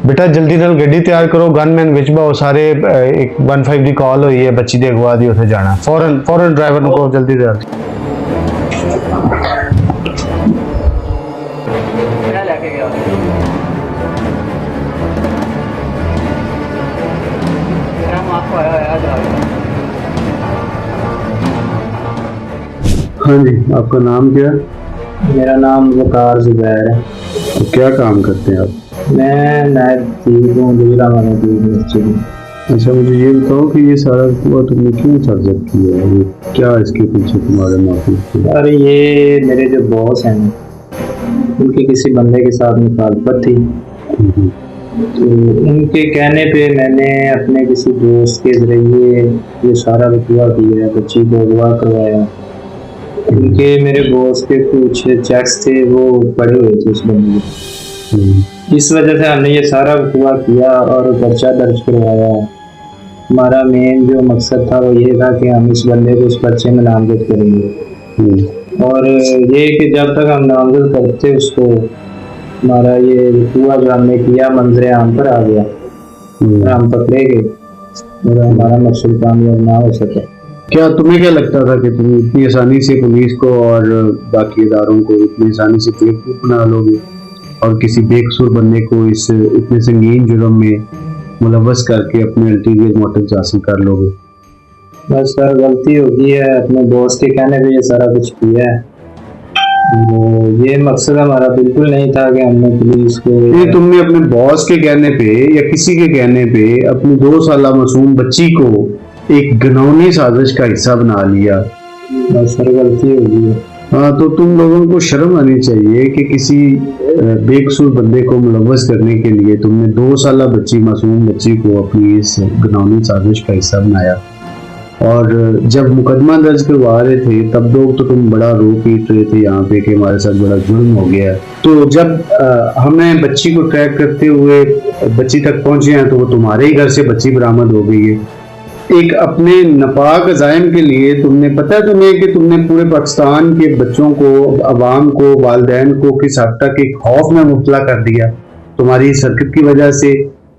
बेटा जल्दी नाल गड्डी तैयार करो, गनमैन विच बाओ सारे। एक 15 दी कॉल हुई है, बच्ची दे अगवा दी उथे जाना। फौरन ड्राइवर नु कहो जल्दी तैयार। हाँ जी, आपका नाम क्या है? मेरा नाम वकार ज़ुबैर है। तो क्या काम करते हैं आप? मैं नायब चीफ हूँ गुजरावाला यूनिवर्सिटी में। अच्छा, मुझे ये बताओ कि ये सारा हुआ तुमने क्यों सर्जक किया है? क्या इसके पीछे तुम्हारे मोटिव? और ये मेरे जो बॉस हैं उनके किसी बंदे के साथ मुखालफत थी, तो उनके कहने पे मैंने अपने किसी दोस्त के जरिए ये सारा रुपया किया, बच्ची को अगवा करवाया। उनके मेरे बॉस के कुछ चेक्स थे वो पड़े हुए थे उस बंदे के, इस वजह से हमने ये सारा रुपया किया और पर्चा दर्ज करवाया। हमारा मेन जो मकसद था वो ये था कि हम इस बंदे को उस पर्चे में नामजद करेंगे, और ये कि जब तक हम नामजद करते उसको, हमारा ये रुपया जो हमने किया मंजरे आम पर आ गया और हम पकड़े गए और हमारा मकसद कामयाब ना हो सके। क्या तुम्हें क्या लगता था कि तुम इतनी आसानी से पुलिस को और बाकी इदारों को इतनी आसानी से बेवकूफ बना लोगे और किसी बेकसूर बंदे को इस इतने संगीन जुर्म में मुलव्वस करके अपने अल्टीरियर मोटिव्स हासिल कर लोगे? बस सर गलती हो गई है, अपने बॉस के कहने पे ये सारा कुछ किया है। वो ये मकसद हमारा बिल्कुल नहीं था कि हमने पुलिस को। ये तुमने अपने बॉस के कहने पे या किसी के कहने पे अपनी 2 साला मासूम बच्ची को एक घिनौनी साजिश का हिस्सा बना लिया। बस सर गलती हो गई है। हाँ, तो तुम लोगों को शर्म आनी चाहिए कि किसी बेकसूर बंदे को मुलव्वस करने के लिए तुमने 2 साला बच्ची, मासूम बच्ची को अपनी इस घिनौनी साजिश का हिस्सा बनाया। और जब मुकदमा दर्ज करवा रहे थे तब लोग तो तुम बड़ा रो पीट रहे थे यहाँ पे कि हमारे साथ बड़ा जुर्म हो गया है। तो जब हमें बच्ची को ट्रैक करते हुए बच्ची तक पहुंचे हैं तो वो तुम्हारे ही घर से बच्ची बरामद हो गई है। एक अपने नापाक अज़ाइम के लिए तुमने, पता है तुम्हें कि तुमने पूरे पाकिस्तान के बच्चों को, अवाम को, वालिदैन को किस हद तक एक खौफ में मुब्तला कर दिया तुम्हारी इस हरकत की वजह से।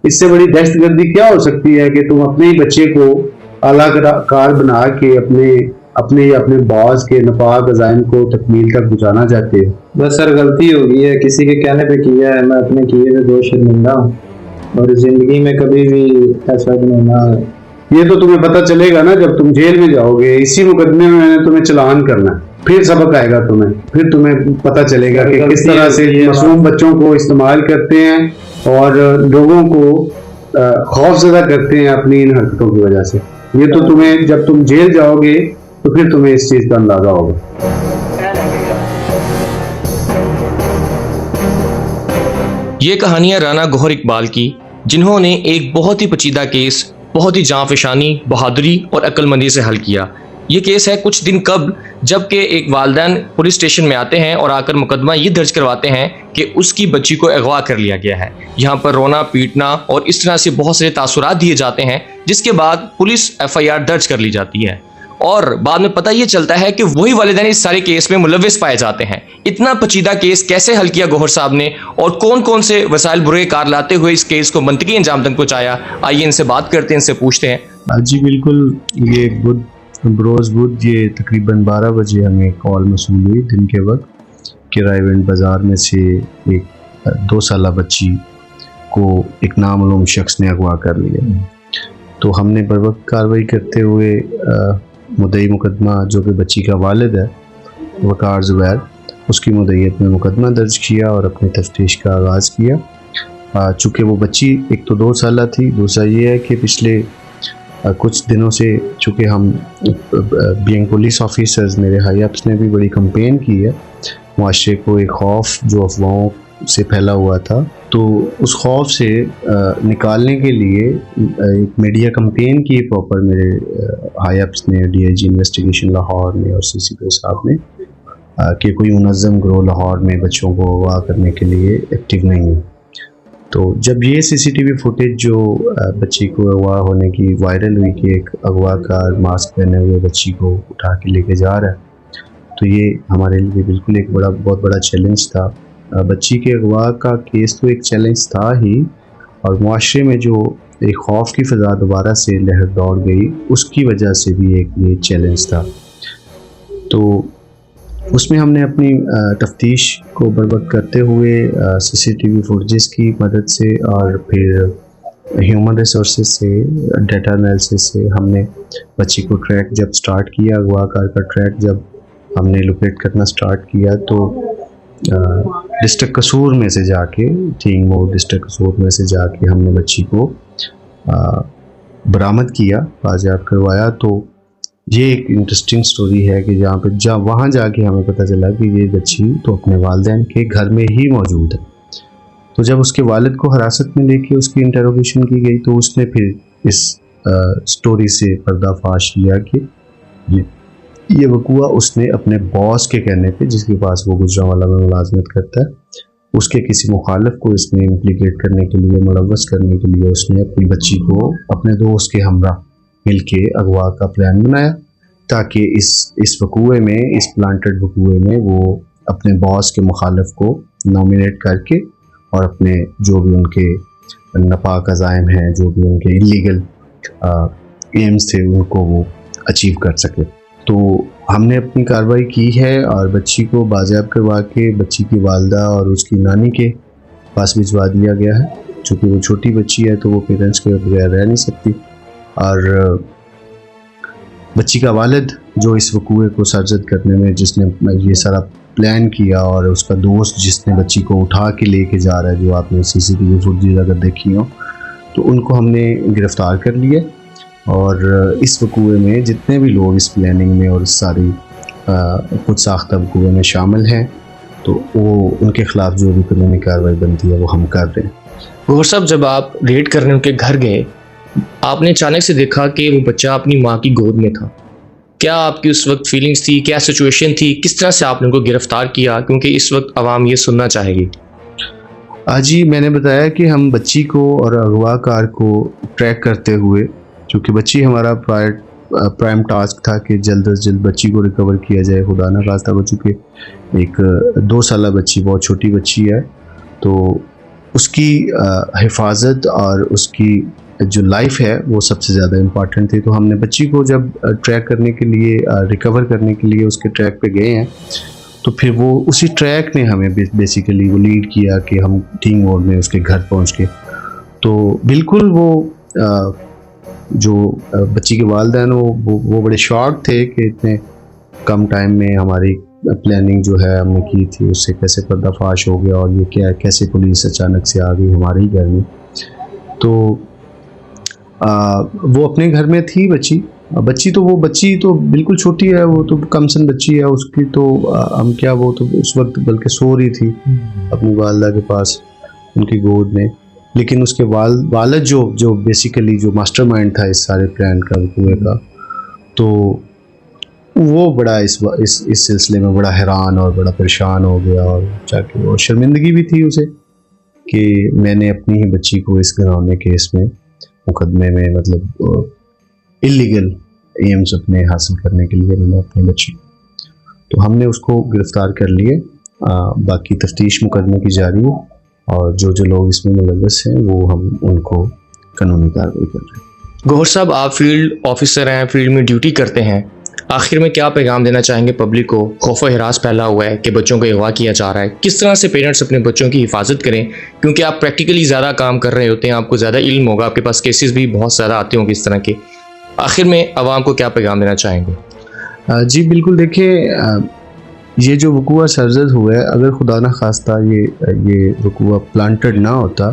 इससे बड़ी दहशतगर्दी क्या हो सकती है कि तुम अपने ही बच्चे को आला कार बना के अपने बॉस के नापाक अज़ाइम को तकमील तक पहुंचाना चाहते हो। बस सर गलती हो गई है, किसी के कहने पे किया है। मैं अपने किए पे बहुत शर्मिंदा हूँ और जिंदगी में कभी भी ऐसा नहीं होना। ये तो तुम्हें पता चलेगा ना जब तुम जेल में जाओगे। इसी मुकदमे में मैंने तुम्हें चलान करना है, फिर सबक आएगा तुम्हें, फिर तुम्हें पता चलेगा कि किस तरह से मासूम बच्चों को इस्तेमाल करते हैं और लोगों को खौफजदा करते हैं अपनी इन हरकतों की वजह से। ये तो तुम्हें, जब तुम जेल जाओगे तो फिर तुम्हें इस चीज का अंदाजा होगा। ये कहानियां राना गौहर इकबाल की, जिन्होंने एक बहुत ही पेचीदा केस बहुत ही जांफशानी, बहादुरी और अक्लमंदी से हल किया। ये केस है कुछ दिन कबल, जबकि एक वालिदैन पुलिस स्टेशन में आते हैं और आकर मुकदमा ये दर्ज करवाते हैं कि उसकी बच्ची को अगवा कर लिया गया है। यहाँ पर रोना पीटना और इस तरह से बहुत सारे तासुरात दिए जाते हैं, जिसके बाद पुलिस FIR दर्ज कर ली जाती है और बाद में पता ये चलता है कि वही वालिदैन इस सारे केस में मुलव्विस पाए जाते हैं। इतना पेचीदा केस कैसे हल किया गौहर साहब ने और कौन कौन से वसाइल बुरे कार लाते हुए इस केस को मंतकी अंजाम तक पहुंचाया, आइए इनसे बात करते हैं, इनसे पूछते हैं। जी बिल्कुल, ये बरोज़ बुध ये तकरीबन 12 बजे हमें कॉल मसूल हुई दिन के वक्त कि रायगंज बाज़ार में से एक 2 साला बच्ची को एक नामालूम शख्स ने अगवा कर लिया। तो हमने बर वक्त कार्रवाई करते हुए मुद्दई मुकदमा जो कि बच्ची का वालिद है वकार ज़ुबैर, उसकी मुद्दईयत में मुकदमा दर्ज किया और अपनी तफ्तीश का आगाज़ किया। चूँकि वो बच्ची एक तो 2 साला थी, दूसरा ये है कि पिछले कुछ दिनों से चूँकि हम बीइंग पुलिस ऑफिसर्स, मेरे हाई अप्स ने भी बड़ी कंपेन की है मुआशरे को एक खौफ जो अफवाहों से फैला हुआ था, तो उस खौफ से निकालने के लिए एक मीडिया कंपेन की प्रॉपर मेरे हाई अप्स ने, DIG इन्वेस्टिगेशन लाहौर ने और CCP साहब ने, कि कोई मुनज़्ज़म गिरोह लाहौर में बच्चों को अगवा करने के लिए एक्टिव नहीं है। तो जब ये CCTV फुटेज जो बच्ची को अगवा होने की वायरल हुई कि एक अगवाकार मास्क पहने हुए बच्ची को उठा के लेके जा रहा है, तो ये हमारे लिए बिल्कुल एक बहुत बड़ा चैलेंज था बच्ची के अगवा का केस तो एक चैलेंज था ही, और मुआशरे में जो एक खौफ की फ़ज़ा दोबारा से लहर दौड़ गई, उसकी वजह से भी एक ये चैलेंज था। तो उसमें हमने अपनी तफ्तीश को बरवक्त करते हुए CCTV फुटेज की मदद से और फिर ह्यूमन रिसोर्सेज से, डाटा एनालिसिस से हमने बच्ची को ट्रैक जब स्टार्ट किया, अगवाकार का ट्रैक जब हमने लोकेट करना स्टार्ट किया, तो डिस्ट्रिक्ट कसूर में से जाके, टींग मोड डिस्ट्रिक्ट कसूर में से जाके हमने बच्ची को बरामद किया, बाजियाब करवाया। तो ये एक इंटरेस्टिंग स्टोरी है कि वहाँ जाके हमें पता चला कि ये बच्ची तो अपने वालिदैन के घर में ही मौजूद है। तो जब उसके वालिद को हिरासत में लेके उसकी इंटरोगेशन की गई, तो उसने फिर इस स्टोरी से पर्दाफाश किया कि ये वकूआ उसने अपने बॉस के कहने पे, जिसके पास वो गुजरांवाला में मुलाजमत करता है, उसके किसी मुखालिफ को इसमें इम्प्लीकेट करने के लिए, मुलव्वस करने के लिए उसने अपनी बच्ची को अपने दोस्त के हमरा मिल के अगवा का प्लान बनाया, ताकि इस वकूए में, इस प्लांटेड वकूए में वो अपने बॉस के मुखालिफ को नॉमिनेट करके और अपने जो भी उनके नापाक अज़ाइम हैं, जो भी उनके इलीगल एम्स थे, उनको वो अचीव कर सके। तो हमने अपनी कार्रवाई की है और बच्ची को बाजियाब करवा के बच्ची की वालदा और उसकी नानी के पास भिजवा दिया गया है। चूँकि वो छोटी बच्ची है तो वो पेरेंट्स के बगैर रह नहीं सकती, और बच्ची का वालिद जो इस वकूए को सरजद करने में, जिसने ये सारा प्लान किया, और उसका दोस्त जिसने बच्ची को उठा के लेके जा रहा है, जो आपने CCTV फुटेज अगर देखी हो, तो उनको हमने गिरफ़्तार कर लिया। और इस वकूए में जितने भी लोग इस प्लानिंग में और इस सारी खुद साख्ता वकूए में शामिल हैं, तो वो उनके ख़िलाफ़ जो भी कानूनी कार्रवाई बनती है वो हम कर रहे हैं। गौहर साहब, जब आप रेड करने उनके घर गए, आपने अचानक से देखा कि वो बच्चा अपनी माँ की गोद में था। क्या आपकी उस वक्त फीलिंग्स थी, क्या सिचुएशन थी, किस तरह से आपने उनको गिरफ़्तार किया, क्योंकि इस वक्त आवाम ये सुनना चाहेगी। जी, मैंने बताया कि हम बच्ची को और अगवाकार को ट्रैक करते हुए, चूँकि बच्ची हमारा प्राइम टास्क था कि जल्द अज जल्द बच्ची को रिकवर किया जाए। खुदा न खास्ता हो चुके एक 2 साला बच्ची, बहुत छोटी बच्ची है, तो उसकी हिफाजत और उसकी जो लाइफ है वो सबसे ज़्यादा इम्पॉर्टेंट थी। तो हमने बच्ची को जब ट्रैक करने के लिए, रिकवर करने के लिए उसके ट्रैक पे गए हैं, तो फिर वो उसी ट्रैक ने हमें बेसिकली वो लीड किया कि हम टींग मोड में उसके घर पहुंच के, तो बिल्कुल वो जो बच्ची के वालिदैन वो बड़े शॉक थे कि इतने कम टाइम में हमारी प्लानिंग जो है हमने की थी उससे कैसे पर्दाफाश हो गया, और ये क्या, कैसे पुलिस अचानक से आ गई हमारे ही घर में। तो वो अपने घर में थी बच्ची तो बिल्कुल छोटी है, वो तो कमसन बच्ची है, उसकी तो हम क्या, वो तो उस वक्त बल्कि सो रही थी अपनी वालदा के पास उनकी गोद में। लेकिन उसके वालिद जो बेसिकली जो मास्टरमाइंड था इस सारे प्लान का, वकूए का, तो वो बड़ा इस सिलसिले में बड़ा हैरान और बड़ा परेशान हो गया, और जाके और शर्मिंदगी भी थी उसे कि मैंने अपनी ही बच्ची को इस घिनौने केस में, मुकदमे में, मतलब इलीगल एम्स अपने हासिल करने के लिए मैंने अपनी बच्ची, तो हमने उसको गिरफ़्तार कर लिए। बाकी तफ्तीश मुकदमे की जारी है, और जो लोग इसमें मुलव्वस हैं वो हम उनको कानूनी कार्रवाई कर रहे हैं। गौहर साहब, आप फील्ड ऑफिसर हैं, फील्ड में ड्यूटी करते हैं, आखिर में क्या पैगाम देना चाहेंगे पब्लिक को? खौफ व हिरास फैला हुआ है कि बच्चों को अगवा किया जा रहा है, किस तरह से पेरेंट्स अपने बच्चों की हिफाजत करें, क्योंकि आप प्रैक्टिकली ज़्यादा काम कर रहे होते हैं, आपको ज़्यादा इल्म होगा, आपके पास केसेस भी बहुत ज़्यादा आते होंगे इस तरह के। आखिर में आवाम को क्या पैगाम देना चाहेंगे? जी बिल्कुल, देखिए ये जो वकूआ सरजद हुआ है, अगर खुदा न खास्ता ये वकूआ प्लांटेड ना होता,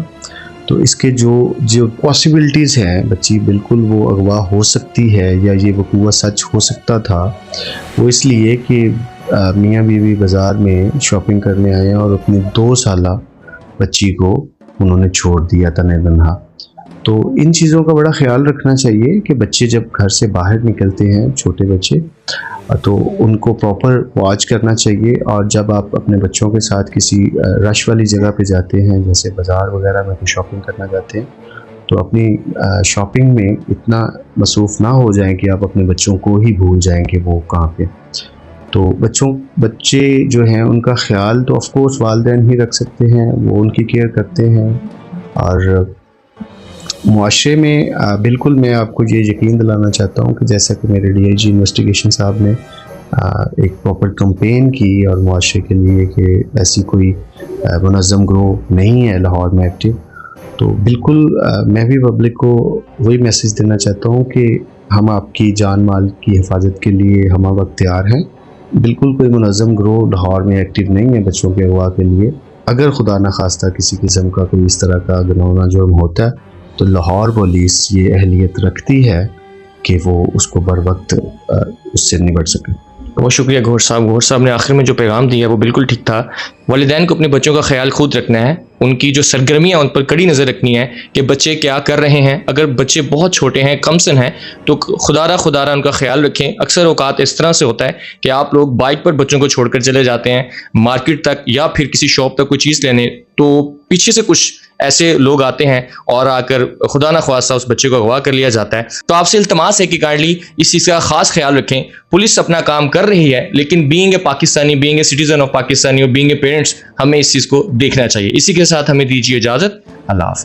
तो इसके जो पॉसिबिलिटीज़ हैं, बच्ची बिल्कुल वो अगवा हो सकती है या ये वकूआ सच हो सकता था, वो इसलिए कि मियाँ बीवी बाज़ार में शॉपिंग करने आए और अपनी 2 साला बच्ची को उन्होंने छोड़ दिया तने तन्हा। तो इन चीज़ों का बड़ा ख्याल रखना चाहिए कि बच्चे जब घर से बाहर निकलते हैं, छोटे बच्चे, तो उनको प्रॉपर वॉच करना चाहिए। और जब आप अपने बच्चों के साथ किसी रश वाली जगह पे जाते हैं, जैसे बाज़ार वगैरह में शॉपिंग करना जाते हैं, तो अपनी शॉपिंग में इतना मसरूफ़ ना हो जाएं कि आप अपने बच्चों को ही भूल जाएं कि वो कहाँ पे। तो बच्चे जो हैं उनका ख्याल तो ऑफ कोर्स वालिदैन ही रख सकते हैं, वो उनकी केयर करते हैं। और मुआशरे में बिल्कुल मैं आपको ये यकीन दिलाना चाहता हूँ कि जैसा कि मेरे DIG इन्वेस्टिगेशन साहब ने एक प्रॉपर कंपेन की और मुआशरे के लिए कि ऐसी कोई मुनज़्ज़म ग्रोह नहीं है लाहौर में एक्टिव, तो बिल्कुल मैं भी पब्लिक को वही मैसेज देना चाहता हूँ कि हम आपकी जान माल की हिफाजत के लिए हम वक्त तैयार हैं। बिल्कुल कोई मुनज़्ज़म ग्रोह लाहौर में एक्टिव नहीं है बच्चों के अगवा के लिए। अगर खुदा न खास्ता किसी किस्म का कोई इस तरह का घिनौना जुर्म होता है तो लाहौर पुलिस ये अहलियत रखती है कि वो उसको बर वक्त उससे निपट सके। बहुत शुक्रिया गौहर साहब ने आखिर में जो पैगाम दिया वो बिल्कुल ठीक था। वालिदैन को अपने बच्चों का ख्याल खुद रखना है, उनकी जो सरगर्मियाँ उन पर कड़ी नज़र रखनी है कि बच्चे क्या कर रहे हैं। अगर बच्चे बहुत छोटे हैं, कमसन हैं, तो खुदारा उनका ख्याल रखें। अक्सर औकात इस तरह से होता है कि आप लोग बाइक पर बच्चों को छोड़कर चले जाते हैं मार्केट तक या फिर किसी शॉप तक कोई चीज़ लेने, तो पीछे से कुछ ऐसे लोग आते हैं और आकर खुदा न ख्वास्ता उस बच्चे को अगवा कर लिया जाता है। तो आपसे इल्तमास है कि काइंडली इस चीज़ का खास ख्याल रखें। पुलिस अपना काम कर रही है, लेकिन being a Pakistani, being a citizen of Pakistani और बीइंग ए पेरेंट्स, हमें इस चीज़ को देखना चाहिए। इसी के साथ हमें दीजिए इजाज़त। अल्लाह हाफ़िज़।